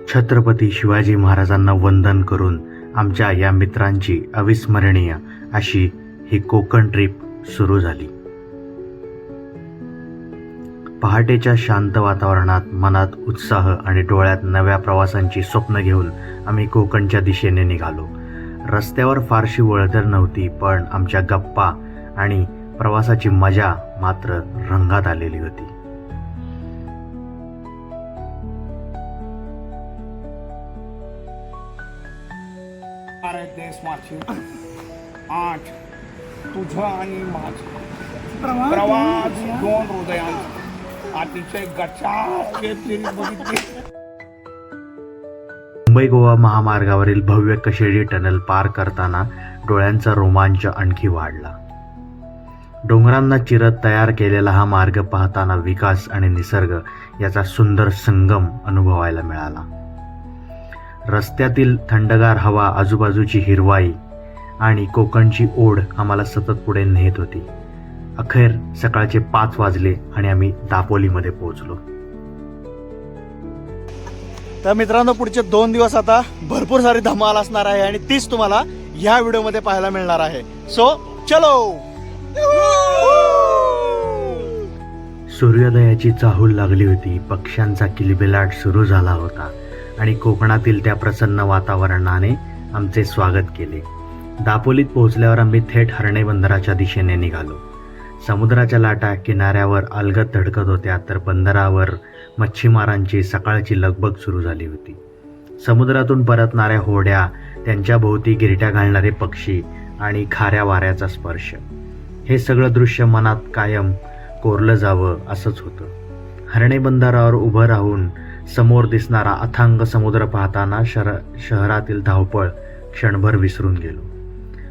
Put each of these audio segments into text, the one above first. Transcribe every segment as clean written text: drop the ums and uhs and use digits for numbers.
छत्रपती शिवाजी महाराजांना वंदन करून आमच्या या मित्रांची अविस्मरणीय अशी ही कोकण ट्रिप सुरू झाली. पहाटेच्या शांत वातावरणात मनात उत्साह आणि डोळ्यात नव्या प्रवासांची स्वप्न घेऊन आम्ही कोकणच्या दिशेने निघालो. रस्त्यावर फारशी वर्दळ नव्हती, पण आमच्या गप्पा आणि प्रवासाची मजा मात्र रंगात आलेली होती. अरे देशवासी, आज तुझं आणि माझं प्रवास दोन हृदयांचा अतिशय गच्चा घेतलेली बघितली. मुंबई गोवा महामार्गावरील भव्य कशेडी टनेल पार करताना डोळ्यांचा रोमांच आणखी वाढला. डोंगरांना चिरत तयार केलेला हा मार्ग पाहताना विकास आणि निसर्ग याचा सुंदर संगम अनुभवायला मिळाला. रस्त्यातील थंडगार हवा, आजूबाजूची हिरवाई आणि कोकणची ओढ आम्हाला सतत पुढे नेत होती. अखेर सकाळचे 5 वाजले आणि आम्ही दापोलीमध्ये पोहोचलो. तर मित्रांनो, पुढचे 2 दिवस आता भरपूर सारी धमाल असणार आहे आणि तीच तुम्हाला ह्या व्हिडिओमध्ये पाहायला मिळणार आहे. सो चलो. सूर्योदयाची चाहूल लागली होती. पक्ष्यांचा किलबिलाट सुरू झाला होता आणि कोकणातील त्या प्रसन्न वातावरणाने आमचे स्वागत केले. दापोलीत पोहोचल्यावर आम्ही थेट हर्णे बंदराच्या दिशेने निघालो. समुद्राच्या लाटा किनाऱ्यावर अलगद धडकत होत्या, तर बंदरावर मच्छीमारांची सकाळची लगबग सुरू झाली होती. समुद्रातून परतणाऱ्या होड्या, त्यांच्या भोवती गिरट्या घालणारे पक्षी आणि खाऱ्या वाऱ्याचा स्पर्श, हे सगळं दृश्य मनात कायम कोरलं जावं असंच होतं. हर्णे बंदरावर उभं राहून समोर दिसणारा अथांग समुद्र पाहताना शहरातील धावपळ क्षणभर विसरून गेलो.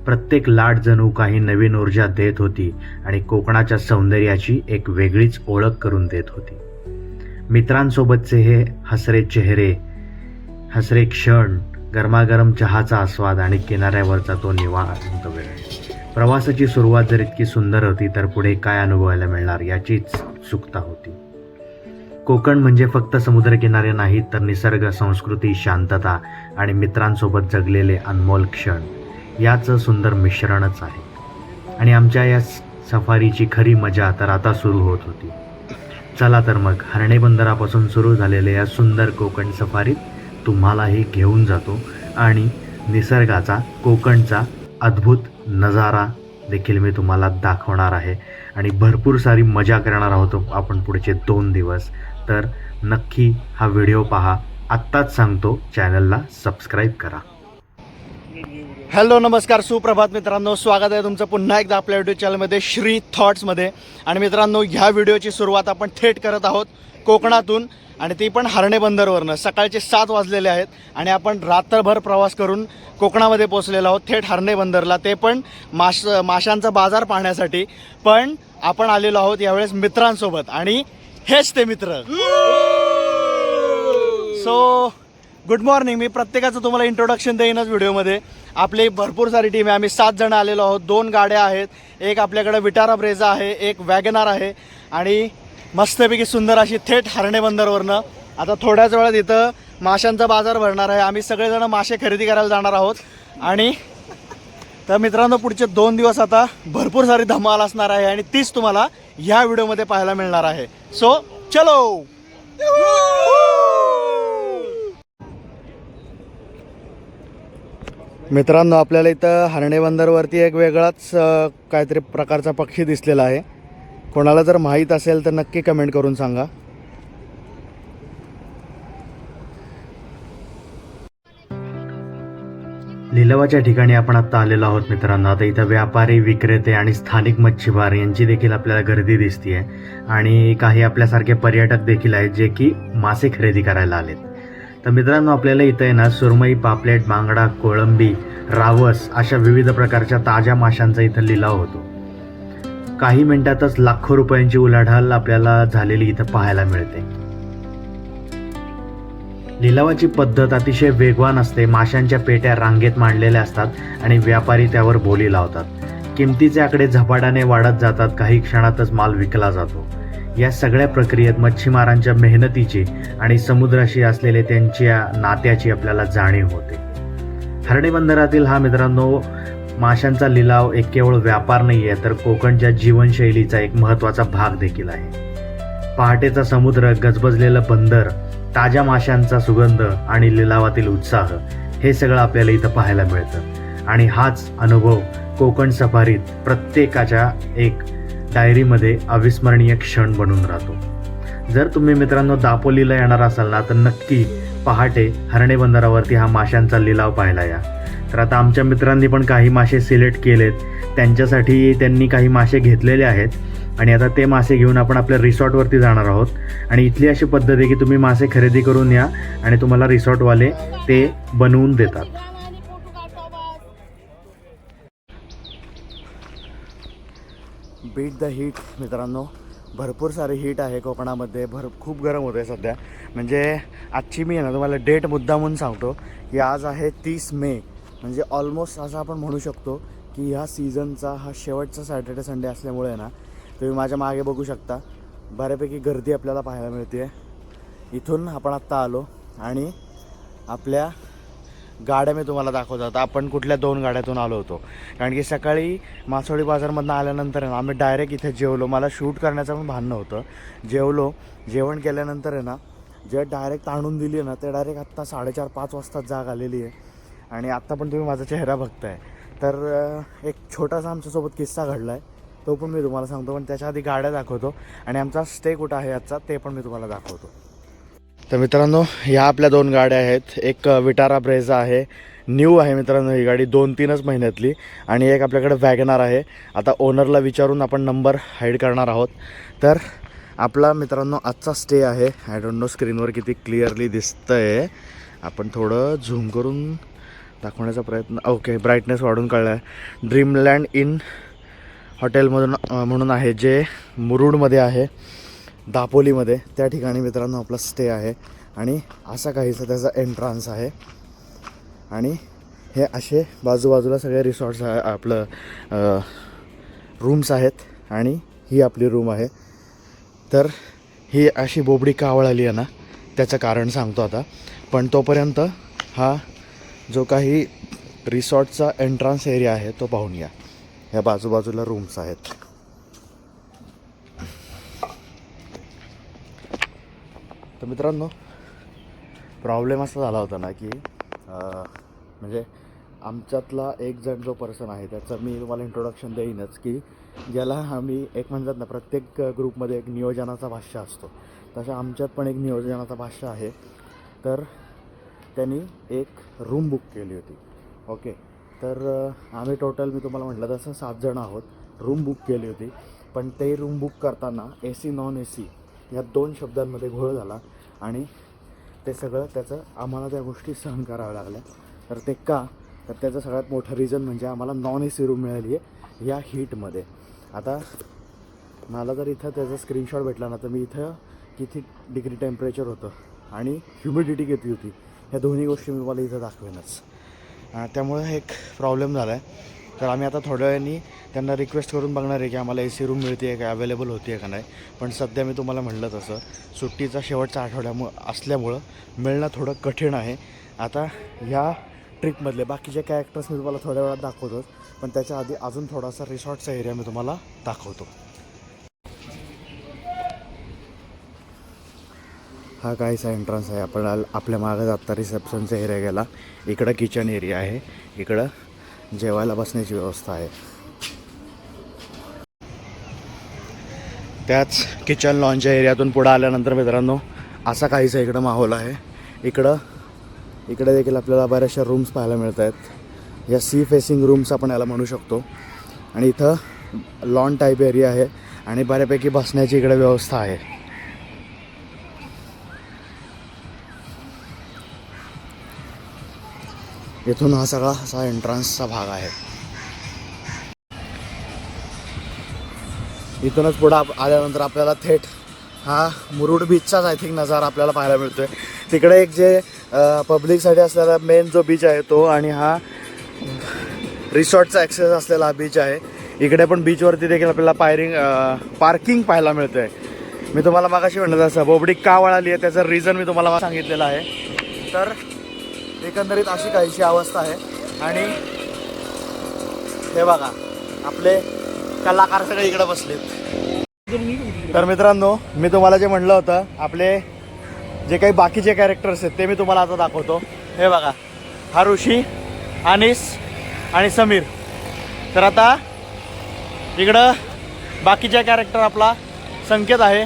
प्रत्येक लाट जणू काही नवीन ऊर्जा देत होती आणि कोकणाच्या सौंदर्याची एक वेगळीच ओळख करून देत होती. मित्रांसोबतचे हे हसरे चेहरे, हसरे क्षण, गरमागरम चहाचा आस्वाद आणि किनाऱ्यावरचा तो निवांत वेळ. प्रवासाची सुरुवात जर इतकी सुंदर होती, तर पुढे काय अनुभवायला मिळणार याचीच उत्सुकता होती. कोकण म्हणजे फक्त समुद्रकिनारे नाहीत, तर निसर्ग, संस्कृती, शांतता आणि मित्रांसोबत जगलेले अनमोल क्षण याचं सुंदर मिश्रणच आहे. आणि आमच्या या सफारीची खरी मजा तर आता सुरू होत होती. चला तर मग हर्णे बंदरापासून सुरू झालेल्या या सुंदर कोकण सफारीत तुम्हालाही घेऊन जातो आणि निसर्गाचा, कोकणचा अद्भुत नजारा देखील मी तुम्हाला दाखवणार आहे आणि भरपूर सारी मजा करणार आहोत आपण पुढचे 2 दिवस. तर नक्की हा व्हिडिओ पहा. आत्ताच सांगतो, चॅनलला सबस्क्राईब करा. हॅलो, नमस्कार, सुप्रभात मित्रांनो. स्वागत आहे तुमचं पुन्हा एकदा आपल्या यूट्यूब चॅनलमध्ये, श्री थॉट्समध्ये. आणि मित्रांनो, ह्या व्हिडिओची सुरुवात आपण थेट करत आहोत कोकणातून, आणि ती पण हर्णे बंदरवरनं. सकाळचे 7 वाजलेले आहेत आणि आपण रात्रभर प्रवास करून कोकणामध्ये पोहोचलेलो आहोत, थेट हर्णे बंदरला. ते पण माशांचा बाजार पाहण्यासाठी. पण आपण आलेलो आहोत यावेळेस मित्रांसोबत, आणि हेच ते मित्र. So good morning. मी प्रत्येकाचं तुम्हाला इंट्रोडक्शन देईनच व्हिडिओमध्ये. आपली भरपूर सारी टीम आहे. आम्ही 7 जण आलेलो आहोत. 2 गाड्या आहेत. एक आपल्याकडे विटारा ब्रेझा आहे, एक वॅगनार आहे, आणि मस्तपैकी सुंदर अशी थेट हर्णे बंदरवरनं आता थोड्याच वेळात इथं माशांचा बाजार भरणार आहे. आम्ही सगळेजण मासे खरेदी करायला जाणार आहोत. आणि तर मित्रांनो, पुढचे 2 दिवस आता भरपूर सारी धमाल असणार आहे आणि तीच तुम्हाला ह्या व्हिडिओमध्ये पाहायला मिळणार आहे. सो चलो. मित्रांनो, आपल्याला इथं हर्णे बंदरवरती एक वेगळाच काहीतरी प्रकारचा पक्षी दिसलेला आहे. कोणाला जर माहीत असेल तर नक्की कमेंट करून सांगा. लिलावाच्या ठिकाणी आपण आता आलेलो आहोत मित्रांनो. आता इथं व्यापारी, विक्रेते आणि स्थानिक मच्छीमार यांची देखील आपल्याला गर्दी दिसते आहे. आणि काही आपल्यासारखे पर्यटक देखील आहेत जे की मासे खरेदी करायला आलेत. तर मित्रांनो, आपल्याला इथं आहे ना सुरमई, पापलेट, बांगडा, कोळंबी, रावस अशा विविध प्रकारच्या ताज्या माशांचा इथं लिलाव होतो. काही मिनिटातच लाखो रुपयांची उलाढाल आपल्याला झालेली इथं पाहायला मिळते. लिलावाची पद्धत अतिशय वेगवान असते. माशांच्या पेट्या रांगेत मांडलेल्या असतात आणि व्यापारी त्यावर बोली लावतात. किमतीचे आकडे झपाट्याने वाढत जातात. काही क्षणातच माल विकला जातो. या सगळ्या प्रक्रियेत मच्छीमारांच्या मेहनतीची आणि समुद्राशी असलेले त्यांच्या नात्याची आपल्याला जाणीव होते. हर्णे बंदरातील हा मित्रांनो माशांचा लिलाव एक केवळ व्यापार नाही आहे, तर कोकणच्या जीवनशैलीचा एक महत्त्वाचा भाग देखील आहे. पहाटेचा समुद्र, गजबजलेलं बंदर, ताज्या माशांचा सुगंध आणि लिलावातील उत्साह हे सगळं आपल्याला इथं पाहायला मिळतं. आणि हाच अनुभव कोकण सफारीत प्रत्येकाच्या एक डायरीमध्ये अविस्मरणीय क्षण बनून राहतो. जर तुम्ही मित्रांनो दापोलीला येणार असाल ना, तर नक्की पहाटे हर्णे बंदरावरती हा माशांचा लिलाव पाहायला या. तर आता आमच्या मित्रांनी पण काही मासे सिलेक्ट केलेत, त्यांच्यासाठी त्यांनी काही मासे घेतलेले आहेत आणि आता ते मासे घेऊन आपण आपल्या रिसॉर्टवरती जाणार आहोत. आणि इथली अशी पद्धत आहे की तुम्ही मासे खरेदी करून या आणि तुम्हाला रिसॉर्टवाले ते बनवून देतात. बीट द हीट मित्रांनो, भरपूर सारी हीट आहे कोकणामध्ये. खूप गरम होतं आहे सध्या. म्हणजे आजची मी आहे ना तुम्हाला डेट मुद्दामून सांगतो की आज आहे 30 मे. म्हणजे ऑलमोस्ट असं आपण म्हणू शकतो की ह्या सीझनचा हा शेवटचा सॅटर्डे संडे असल्यामुळे ना तुम्ही माझ्या मागे बघू शकता बऱ्यापैकी गर्दी आपल्याला पाहायला मिळते. इथून आपण आत्ता आलो आणि आपल्या गाड्या मी तुम्हाला दाखवतो. आता आपण कुठल्या 2 गाड्यातून आलो होतो, कारण की सकाळी मासोळी बाजारमधून आल्यानंतर आहे ना आम्ही डायरेक्ट इथे जेवलो. मला शूट करण्याचं पण भान नव्हतं. जेवण केल्यानंतर आहे ना जे डायरेक्ट आणून दिली आहे ना ते डायरेक्ट आत्ता 4:30-5 वाजता जाग आलेली आहे. आणि आत्ता पण तुम्ही माझा चेहरा बघताय. तर एक छोटासा आमच्यासोबत किस्सा घडला आहे, तो पण मी तुम्हाला सांगतो. पण त्याच्या आधी गाड्या दाखवतो आणि आमचा स्टे कुठं आहे आजचा ते पण मी तुम्हाला दाखवतो. तर मित्रांनो ह्या आपल्या 2 गाड्या आहेत. एक विटारा ब्रेझा आहे, न्यू आहे मित्रांनो ही गाडी, 2-3च महिन्यातली. आणि एक आपल्याकडे वॅगनार आहे. आता ओनरला विचारून आपण नंबर हाईड करणार आहोत. तर आपला मित्रांनो आजचा स्टे आहे. आय डोंट नो स्क्रीनवर किती क्लिअरली दिसतं आहे, आपण थोडं झूम करून दाखवण्याचा प्रयत्न. ओके, ब्राईटनेस वाढून कळला आहे. ड्रीमलँड इन हॉटेलमधून म्हणून आहे जे मुरुडमध्ये आहे, दापोलीमध्ये. त्या ठिकाणी मित्रांनो आपला स्टे आहे. आणि असा काहीसा त्याचा एंट्रान्स आहे. आणि हे असे बाजूबाजूला सगळे रिसॉर्ट्स आहे, आपलं रूम्स आहेत. आणि ही आपली रूम आहे. तर ही अशी बोबडी का आवळाली आहे ना त्याचं कारण सांगतो आता. पण तोपर्यंत हा जो काही रिसॉर्टचा एंट्रान्स एरिया आहे तो पाहून घ्या. ह्या बाजूबाजूला रूम्स आहेत. तर मित्रांनो प्रॉब्लेम असा झाला होता ना की म्हणजे आमच्यातला एक जण जो पर्सन आहे त्याचं मी तुम्हाला इंट्रोडक्शन देईनच, की ज्याला आम्ही एक म्हणतात ना प्रत्येक ग्रुपमध्ये एक नियोजनाचा भाष्य असतो, तसं आमच्यात पण एक नियोजनाचा भाष्य आहे. तर त्यांनी एक रूम बुक केली होती. ओके, तर आम्ही टोटल मी तुम्हाला म्हटलं तसं 7 जण आहोत. रूम बुक केली होती. पण ते रूम बुक करताना AC नॉन AC या 2 शब्दांमध्ये घोळ झाला आणि ते सगळं त्याचं आम्हाला त्या गोष्टी सहन कराव्या लागल्या. तर ते का, तर त्याचं सगळ्यात मोठं रिझन म्हणजे आम्हाला नॉन AC रूम मिळाली आहे या हीटमध्ये. आता मला जर इथं त्याचा स्क्रीनशॉट भेटला ना तर मी इथं किती डिग्री टेम्परेचर होतं आणि ह्युमिडिटी किती होती ह्या दोन्ही गोष्टी मी तुम्हाला इथं दाखवेनच. त्यामुळे एक प्रॉब्लेम झाला आहे. तर आम्ही आता थोड्या वेळाने त्यांना रिक्वेस्ट करून बघणार आहे की आम्हाला AC रूम मिळते आहे का, अवेलेबल होती आहे का नाही. पण सध्या मी तुम्हाला म्हटलं तसं सुट्टीचा शेवटचा असल्यामुळं मिळणं थोडं कठीण आहे. आता ह्या ट्रिपमधले बाकीचे कॅरेक्टर्स मी तुम्हाला थोड्या वेळात दाखवतो, पण त्याच्या आधी अजून थोडासा रिसॉर्टचा एरिया मी तुम्हाला दाखवतो. हा काहीसा एंट्रन्स आहे. आपण आपल्या मागं जाता रिसेप्शनचा एरिया गेला, इकडं किचन एरिया आहे, इकडं जेवायला बसण्याची व्यवस्था आहे. त्याच किचन लॉन्चच्या एरियातून पुढं आल्यानंतर मित्रांनो असा काहीसा इकडं माहोल आहे. इकडे देखील आपल्याला बऱ्याचशा रूम्स पाहायला मिळत आहेत. या सी फेसिंग रूम्स आपण याला म्हणू शकतो. आणि इथं लॉन टाईप एरिया आहे आणि बऱ्यापैकी बसण्याची इकडे व्यवस्था आहे. इथून हा सगळा असा एंट्रन्सचा भाग आहे. इथूनच पुढं आल्यानंतर आपल्याला थेट हा मुरुड बीचचाच आय थिंक नजारा आपल्याला पाहायला मिळतो आहे. तिकडे एक जे पब्लिकसाठी असलेला मेन जो बीच आहे तो, आणि हा रिसॉर्टचा ॲक्सेस असलेला हा बीच आहे. इकडे पण बीचवरती देखील आपल्याला पार्किंग पाहायला मिळतं आहे. मी तुम्हाला मागाशी म्हणलं तसं बोबडी का वळाली आहे त्याचं रिझन मी तुम्हाला सांगितलेलं आहे. तर एकंदरीत अशी काहीशी अवस्था आहे. आणि हे बघा आपले कलाकार सगळे इकडे बसलेत. तर मित्रांनो मी तुम्हाला जे म्हणलं होतं आपले जे काही बाकीचे कॅरेक्टर्स आहेत ते मी तुम्हाला आता दाखवतो. हे बघा हा ऋषी, अनिस आणि समीर. तर आता इकडं बाकीचे कॅरेक्टर आपला संकेत आहे.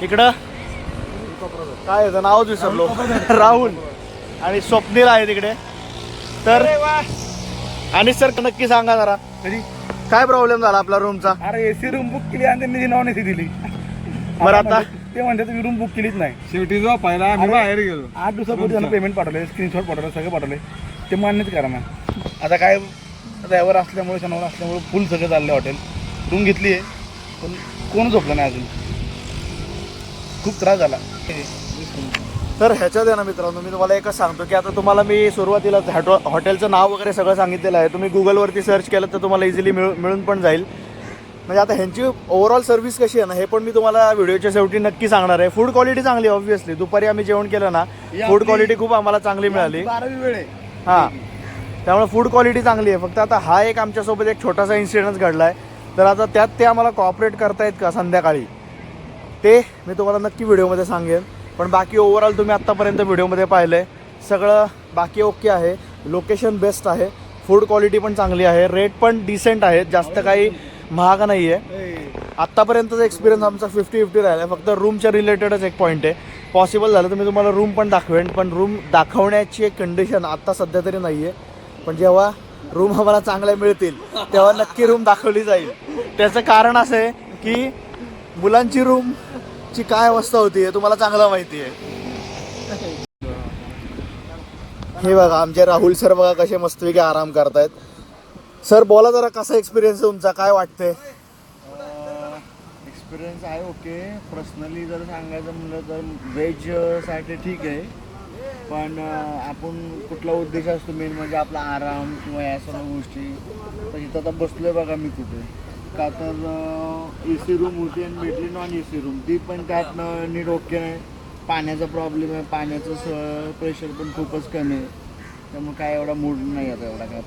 इकडं काय होतं नावच विसरलो राहुल आणि स्वप्नील आहे तिकडे. तर अनिस सर नक्की सांगा जरा काय प्रॉब्लेम झाला आपला रूमचा. अरे एसी रूम बुक केली आणि त्यांनी नॉन एसी दिली. बरं आता ते म्हणते तुम्ही रूम बुक केलीच नाही. शेवटी जो पहिला आम्ही बाहेर गेलो 8 दिवसापूर्वी त्यांना पेमेंट पाठवले, स्क्रीनशॉट पाठवले, सगळं पाठवले. ते मान्यच करा ना. आता काय ड्रायव्हर असल्यामुळे शनिवार असल्यामुळे फुल सगळं चाललं हॉटेल. रूम घेतली आहे पण कोण झोपलं नाही अजून. खूप त्रास झाला. तर ह्याच्यात आहे ना मित्रांनो मी तुम्हाला एकच सांगतो की आता तुम्हाला मी सुरुवातीला हॉटेलचं नाव वगैरे सगळं सांगितलेलं आहे. तुम्ही गुगलवरती सर्च केलं तर तुम्हाला इझिली मिळून पण जाईल. म्हणजे आता ह्यांची ओव्हरऑल सर्व्हिस कशी आहे ना हे पण मी तुम्हाला व्हिडिओच्या शेवटी नक्की सांगणार आहे. फूड क्वालिटी चांगली ऑब्व्हियसली. दुपारी आम्ही जेवण केलं ना फूड क्वालिटी खूप आम्हाला चांगली मिळाली. 12वी वेळ आहे. हां त्यामुळे फूड क्वालिटी चांगली आहे. फक्त आता हा एक आमच्यासोबत एक छोटासा इन्सिडेंट घडला आहे. तर आता त्यात ते आम्हाला कॉपरेट करतायत का संध्याकाळी ते मी तुम्हाला नक्की व्हिडिओमध्ये सांगेन. पण बाकी ओव्हरऑल तुम्ही आत्तापर्यंत व्हिडिओमध्ये पाहिलं आहे सगळं बाकी ओके आहे. लोकेशन बेस्ट आहे, फूड क्वालिटी पण चांगली आहे, रेट पण डिसेंट आहेत, जास्त काही महाग नाही आहे. आत्तापर्यंतचा एक्सपिरियन्स आमचा 50-50 राहिला आहे. फक्त रूमच्या रिलेटेडच एक पॉईंट आहे. पॉसिबल झालं तर मी तुम्हाला रूम पण दाखवेन. पण रूम दाखवण्याची एक कंडिशन आत्ता सध्या तरी नाही आहे. पण जेव्हा रूम आम्हाला चांगल्या मिळतील तेव्हा नक्की रूम दाखवली जाईल. त्याचं कारण असं आहे की मुलांची रूमची काय अवस्था होती हे तुम्हाला चांगलं माहिती आहे. हे बघा आमचे राहुल सर बघा कसे मस्तपैकी आराम करतायत. सर बोला जरा कसा एक्सपिरियन्स तुमचा, काय वाटतंय. एक्सपिरियन्स आहे ओके. पर्सनली जर सांगायचं म्हणलं तर व्हेजसाठी ठीक आहे. पण आपण कुठला उद्देश असतो मेन म्हणजे आपला आराम किंवा या सर्व गोष्टी. तर इथं आता बसलो आहे बघा मी कुठे का तर ए सी रूम होती आणि भेटली नॉन ए सी रूम. ती पण त्यातनं नीट ओके नाही. पाण्याचा प्रॉब्लेम आहे, पाण्याचं प्रेशर पण खूपच कमी आहे. त्यामुळे काय एवढा मूड नाही आता एवढा काय.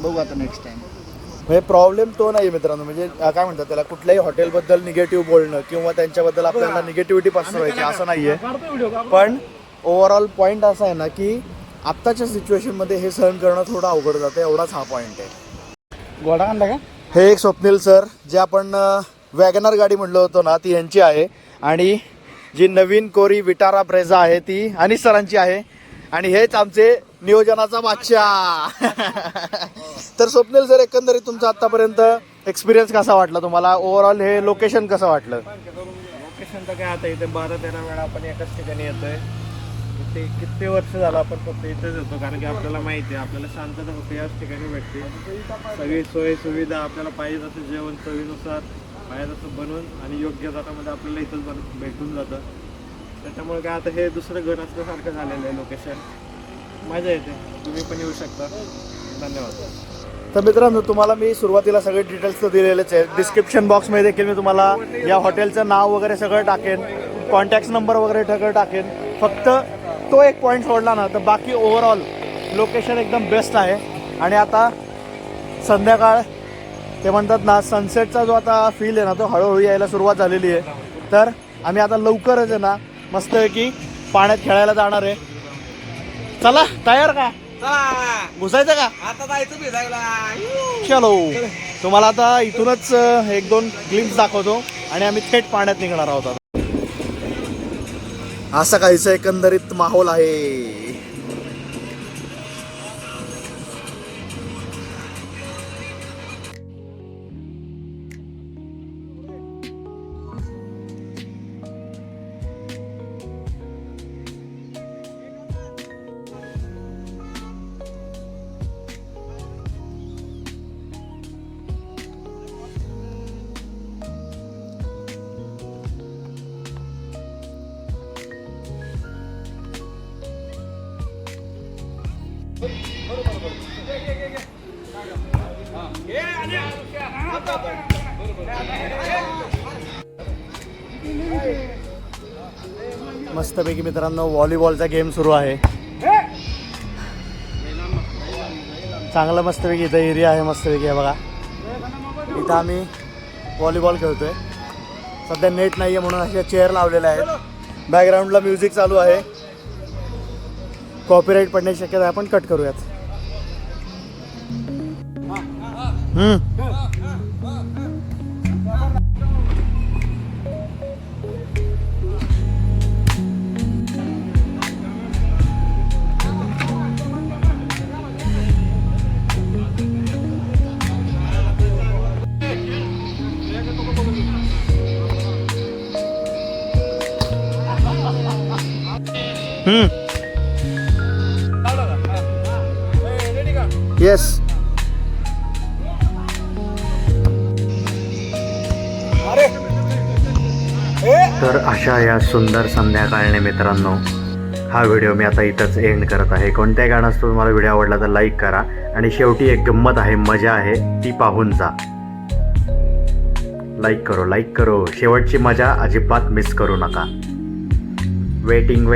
बघू आता नेक्स्ट टाइम. म्हणजे प्रॉब्लेम तो नाही मित्रांनो. म्हणजे काय म्हणतात त्याला कुठल्याही हॉटेलबद्दल निगेटिव्ह बोलणं किंवा त्यांच्याबद्दल आपल्याला निगेटिव्हिटी पसरवायची असं नाही आहे. पण ओव्हरऑल पॉईंट असा आहे ना की आत्ताच्या सिच्युएशनमध्ये हे सहन करणं थोडं अवघड जातं. एवढाच हा पॉईंट आहे. गोडा आणला का. हे एक स्वप्नील सर जे आपण वॅगनर गाडी म्हणलो होतो ना ती यांची आहे. आणि जी नवीन कोरी विटारा ब्रेझा आहे ती अनिस सरांची आहे. आणि हेच आमचे नियोजनाचा बादशाह. तर स्वप्नील सर एकंदरीत तुमचा आतापर्यंत एक्सपिरियन्स कसा वाटला तुम्हाला. ओव्हरऑल हे लोकेशन कसं वाटलं. लोकेशन तर काय आता इथे 12-13 वेळा आपण एकाच ठिकाणी येतोय. किती वर्ष झालं आपण फक्त इथेच येतो कारण की आपल्याला माहिती आहे आपल्याला शांतता फक्त याच ठिकाणी भेटते. सगळी सोय सुविधा आपल्याला पाहिजे तसं जेवण चवीनुसार पाहिजे तसं बनवून आणि योग्य दरामध्ये आपल्याला इथंच भेटून जातं. त्याच्यामुळे काय आता हे दुसरं घर असल्यासारखं झालेलं आहे लोकेशन. मजा येते. तुम्ही पण येऊ शकता. धन्यवाद. तर मित्रांनो तुम्हाला मी सुरुवातीला सगळे डिटेल्स तर दिलेलेच आहेत. डिस्क्रिप्शन बॉक्समध्ये देखील मी तुम्हाला या हॉटेलचं नाव वगैरे सगळं टाकेन, कॉन्टॅक्ट नंबर वगैरे सगळं टाकेन. फक्त तो एक पॉईंट सोडला ना तर बाकी ओव्हरऑल लोकेशन एकदम बेस्ट आहे. आणि आता संध्याकाळ ते म्हणतात ना सनसेटचा जो आता फील आहे ना तो हळूहळू यायला सुरुवात झालेली आहे. तर आम्ही आता लवकरच आहे ना मस्तपैकी पाण्यात खेळायला जाणार आहे. चला तयार का घुसायचं का आता जायचं भिजायला. चलो. तुम्हाला आता इथूनच 1-2 ग्लिम्स दाखवतो आणि आम्ही थेट पाण्यात निघणार आहोत. असा काहीसा एकंदरीत माहोल आहे. मस्तपैकी मित्रांनो व्हॉलीबॉलचा गेम सुरू आहे. चांगलं मस्तपैकी इथं एरिया आहे, मस्तपैकी आहे बघा. इथं आम्ही व्हॉलीबॉल खेळतोय. सध्या नेट नाही आहे म्हणून अशा चेअर लावलेल्या आहेत. बॅकग्राऊंडला म्युझिक चालू आहे. कॉपीराईट पडण्याची शक्यता आहे, आपण कट करूयात. येस. तर अशा या सुंदर संध्याकाळने मित्रांनो हा व्हिडिओ मी आता इथंच एंड करत आहे. कोणत्याही कारणास्तव तुम्हाला व्हिडिओ आवडला तर लाईक करा आणि शेवटी एक गंमत आहे, मजा आहे, ती पाहून जा. लाईक करो. शेवटची मजा अजिबात मिस करू नका. वेटिंग